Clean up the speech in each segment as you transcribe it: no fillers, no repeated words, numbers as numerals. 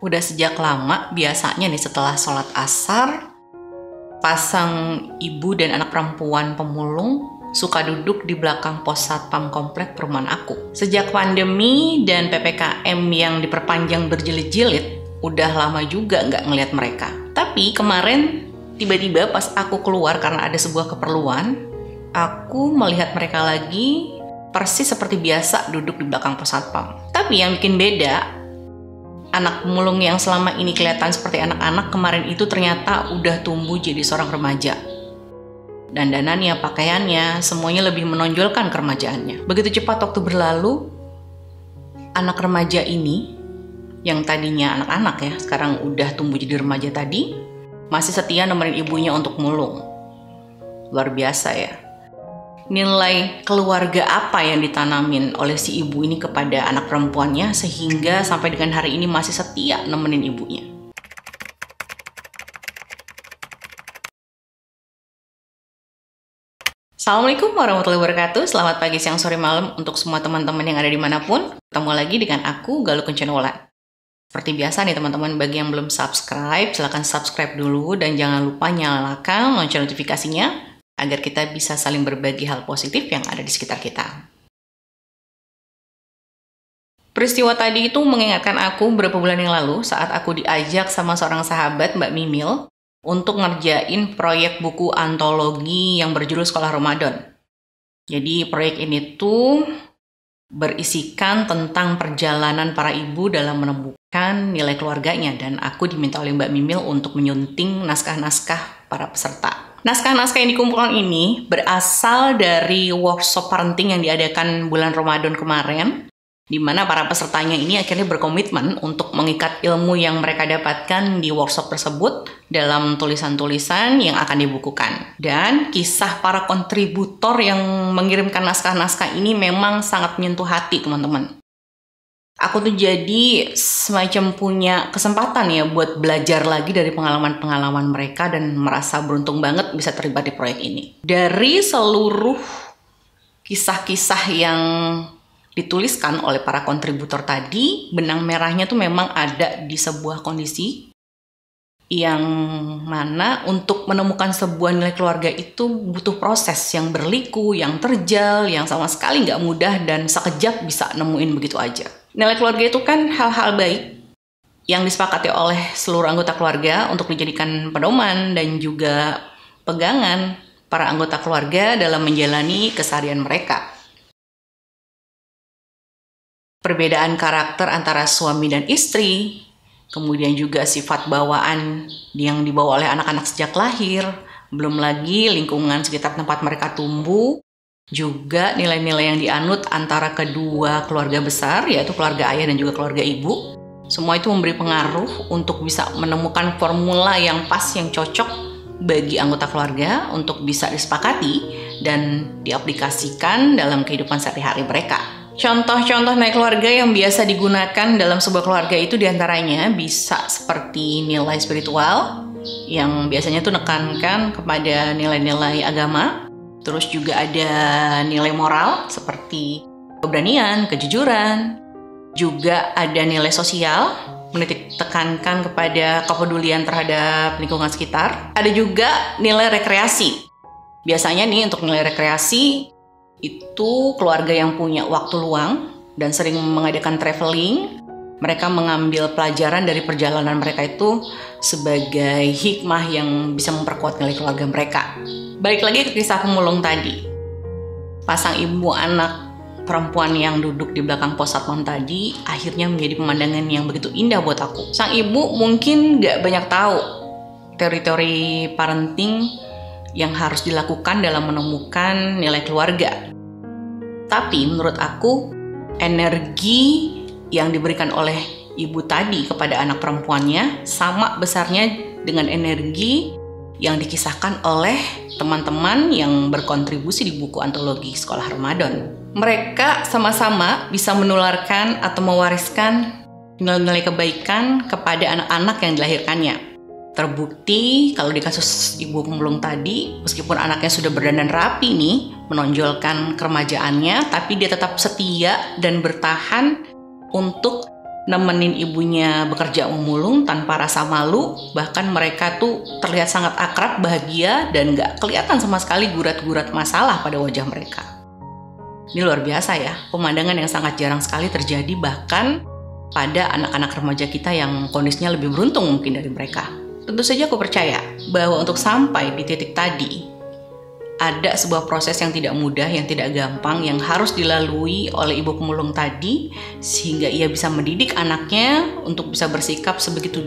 Udah sejak lama, biasanya nih setelah sholat asar, pasang ibu dan anak perempuan pemulung suka duduk di belakang pos satpam komplek perumahan aku. Sejak pandemi dan PPKM yang diperpanjang berjilid-jilid, udah lama juga nggak ngeliat mereka. Tapi kemarin tiba-tiba pas aku keluar karena ada sebuah keperluan, aku melihat mereka lagi persis seperti biasa duduk di belakang pos satpam. Tapi yang bikin beda, anak pemulung yang selama ini kelihatan seperti anak-anak kemarin itu ternyata udah tumbuh jadi seorang remaja. Dandanannya, pakaiannya, semuanya lebih menonjolkan keremajaannya. Begitu cepat waktu berlalu, anak remaja ini, yang tadinya anak-anak ya, sekarang udah tumbuh jadi remaja tadi, masih setia nemenin ibunya untuk mulung. Luar biasa ya. Nilai keluarga apa yang ditanamin oleh si ibu ini kepada anak perempuannya sehingga sampai dengan hari ini masih setia nemenin ibunya. Assalamualaikum warahmatullahi wabarakatuh. Selamat pagi, siang, sore, malam untuk semua teman-teman yang ada dimanapun. Ketemu lagi dengan aku, Galuh Kencanawolan. Seperti biasa nih teman-teman, bagi yang belum subscribe, silahkan subscribe dulu dan jangan lupa nyalakan lonceng notifikasinya agar kita bisa saling berbagi hal positif yang ada di sekitar kita. Peristiwa tadi itu mengingatkan aku beberapa bulan yang lalu saat aku diajak sama seorang sahabat, Mbak Mimil, untuk ngerjain proyek buku antologi yang berjudul Sekolah Ramadan. Jadi proyek ini tuh berisikan tentang perjalanan para ibu dalam menemukan nilai keluarganya, dan aku diminta oleh Mbak Mimil untuk menyunting naskah-naskah para peserta. Naskah-naskah yang dikumpulkan ini berasal dari workshop parenting yang diadakan bulan Ramadan kemarin, di mana para pesertanya ini akhirnya berkomitmen untuk mengikat ilmu yang mereka dapatkan di workshop tersebut dalam tulisan-tulisan yang akan dibukukan. Dan kisah para kontributor yang mengirimkan naskah-naskah ini memang sangat menyentuh hati, teman-teman. Aku tuh jadi semacam punya kesempatan ya buat belajar lagi dari pengalaman-pengalaman mereka dan merasa beruntung banget bisa terlibat di proyek ini. Dari seluruh kisah-kisah yang dituliskan oleh para kontributor tadi, benang merahnya tuh memang ada di sebuah kondisi yang mana untuk menemukan sebuah nilai keluarga itu butuh proses yang berliku, yang terjal, yang sama sekali nggak mudah dan sekejap bisa nemuin begitu aja. Nilai keluarga itu kan hal-hal baik yang disepakati oleh seluruh anggota keluarga untuk dijadikan pedoman dan juga pegangan para anggota keluarga dalam menjalani keseharian mereka. Perbedaan karakter antara suami dan istri, kemudian juga sifat bawaan yang dibawa oleh anak-anak sejak lahir, belum lagi lingkungan sekitar tempat mereka tumbuh, juga nilai-nilai yang dianut antara kedua keluarga besar, yaitu keluarga ayah dan juga keluarga ibu. Semua itu memberi pengaruh untuk bisa menemukan formula yang pas, yang cocok bagi anggota keluarga untuk bisa disepakati dan diaplikasikan dalam kehidupan sehari-hari mereka. Contoh-contoh nilai keluarga yang biasa digunakan dalam sebuah keluarga itu diantaranya bisa seperti nilai spiritual yang biasanya tuh nekankan kepada nilai-nilai agama. Terus juga ada nilai moral seperti keberanian, kejujuran. Juga ada nilai sosial, menitik tekankan kepada kepedulian terhadap lingkungan sekitar. Ada juga nilai rekreasi. Biasanya nih untuk nilai rekreasi itu keluarga yang punya waktu luang dan sering mengadakan traveling, mereka mengambil pelajaran dari perjalanan mereka itu sebagai hikmah yang bisa memperkuat nilai keluarga mereka. Balik lagi ke kisah pemulung tadi. Pasang ibu anak perempuan yang duduk di belakang pos satpam tadi akhirnya menjadi pemandangan yang begitu indah buat aku. Sang ibu mungkin gak banyak tahu teori-teori parenting yang harus dilakukan dalam menemukan nilai keluarga. Tapi menurut aku, energi yang diberikan oleh ibu tadi kepada anak perempuannya sama besarnya dengan energi yang dikisahkan oleh teman-teman yang berkontribusi di buku antologi Sekolah Ramadan. Mereka sama-sama bisa menularkan atau mewariskan nilai-nilai kebaikan kepada anak-anak yang dilahirkannya. Terbukti kalau di kasus ibu pemulung tadi, meskipun anaknya sudah berdandan rapi nih, menonjolkan keremajaannya, tapi dia tetap setia dan bertahan untuk nemenin ibunya bekerja memulung tanpa rasa malu. Bahkan mereka tuh terlihat sangat akrab, bahagia, dan gak kelihatan sama sekali gurat-gurat masalah pada wajah mereka. Ini luar biasa ya, pemandangan yang sangat jarang sekali terjadi bahkan pada anak-anak remaja kita yang kondisinya lebih beruntung mungkin dari mereka. Tentu saja aku percaya bahwa untuk sampai di titik tadi, ada sebuah proses yang tidak mudah, yang tidak gampang, yang harus dilalui oleh ibu pemulung tadi, sehingga ia bisa mendidik anaknya untuk bisa bersikap sebegitu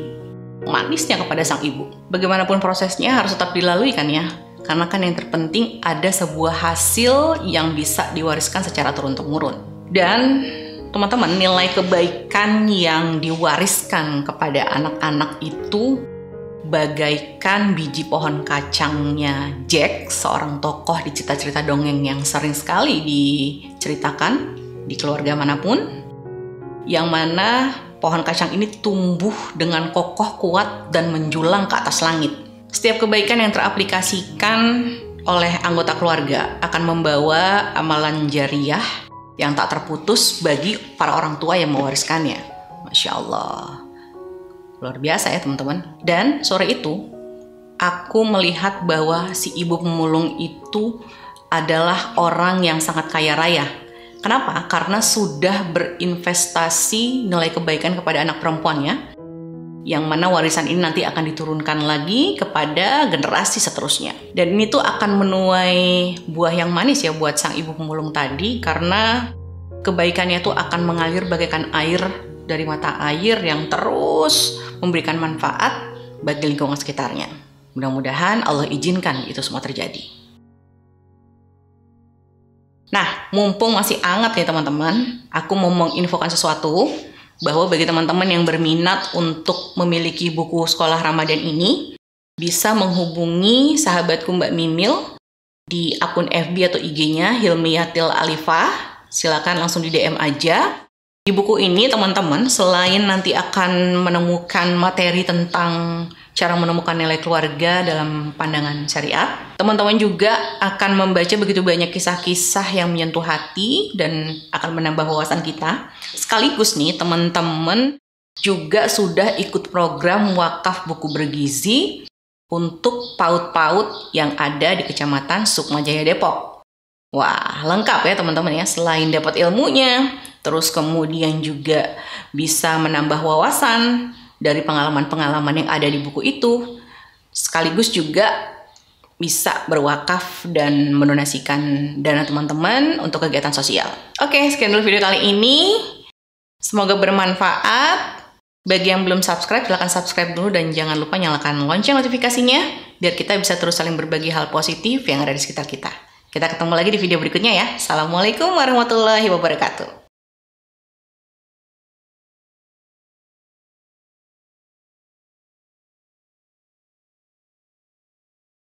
manisnya kepada sang ibu. Bagaimanapun prosesnya harus tetap dilalui kan ya, karena kan yang terpenting ada sebuah hasil yang bisa diwariskan secara turun-temurun. Dan teman-teman, nilai kebaikan yang diwariskan kepada anak-anak itu bagaikan biji pohon kacangnya Jack, seorang tokoh di cerita-cerita dongeng yang sering sekali diceritakan di keluarga manapun, yang mana pohon kacang ini tumbuh dengan kokoh, kuat, dan menjulang ke atas langit. Setiap kebaikan yang teraplikasikan oleh anggota keluarga akan membawa amalan jariah yang tak terputus bagi para orang tua yang mewariskannya. Masya Allah. Luar biasa ya teman-teman. Dan sore itu aku melihat bahwa si ibu pemulung itu adalah orang yang sangat kaya raya. Kenapa? Karena sudah berinvestasi nilai kebaikan kepada anak perempuannya, yang mana warisan ini nanti akan diturunkan lagi kepada generasi seterusnya. Dan ini tuh akan menuai buah yang manis ya buat sang ibu pemulung tadi, karena kebaikannya tuh akan mengalir bagaikan air dari mata air yang terus memberikan manfaat bagi lingkungan sekitarnya. Mudah-mudahan Allah izinkan itu semua terjadi. Nah, mumpung masih hangat nih teman-teman, aku mau menginfokan sesuatu bahwa bagi teman-teman yang berminat untuk memiliki buku sekolah Ramadan ini, bisa menghubungi sahabatku Mbak Mimil di akun FB atau IG-nya Hilmiyatil Alifah. Silakan langsung di DM aja. Di buku ini teman-teman selain nanti akan menemukan materi tentang cara menemukan nilai keluarga dalam pandangan syariat, teman-teman juga akan membaca begitu banyak kisah-kisah yang menyentuh hati dan akan menambah wawasan kita. Sekaligus nih teman-teman juga sudah ikut program wakaf buku bergizi untuk PAUD-PAUD yang ada di Kecamatan Sukmajaya Depok. Wah, lengkap ya teman-teman ya, selain dapat ilmunya, terus kemudian juga bisa menambah wawasan dari pengalaman-pengalaman yang ada di buku itu, sekaligus juga bisa berwakaf dan mendonasikan dana teman-teman untuk kegiatan sosial. Oke, sekian dulu video kali ini. Semoga bermanfaat. Bagi yang belum subscribe, silahkan subscribe dulu dan jangan lupa nyalakan lonceng notifikasinya biar kita bisa terus saling berbagi hal positif yang ada di sekitar kita. Kita ketemu lagi di video berikutnya ya. Assalamualaikum warahmatullahi wabarakatuh.